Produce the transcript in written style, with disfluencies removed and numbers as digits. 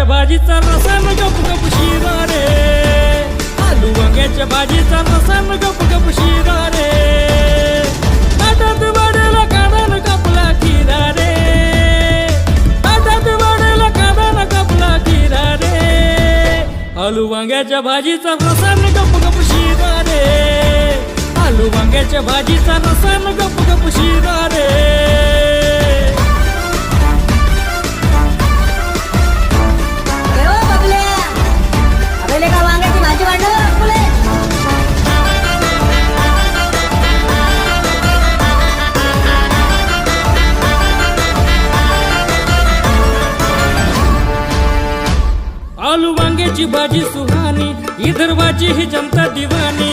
भाजीचा रसान गप गप शिरा रे, आलू वांग्याच्या भाजीचा रसान गप गप शिरा रे, ताटात वाढेला कांदा न कापला खिरा रे, ताटात वाढेला कांदा न कापला खिरा रे, आलू वांग्याच्या भाजीचा रसान गप गप शिरा रे, आलू वांग्याच्या भाजीचा रसान गप गप शिरा रे. आलू वांग्याची भाजी सुहानी, विदर्भाची ही जनता दिवानी,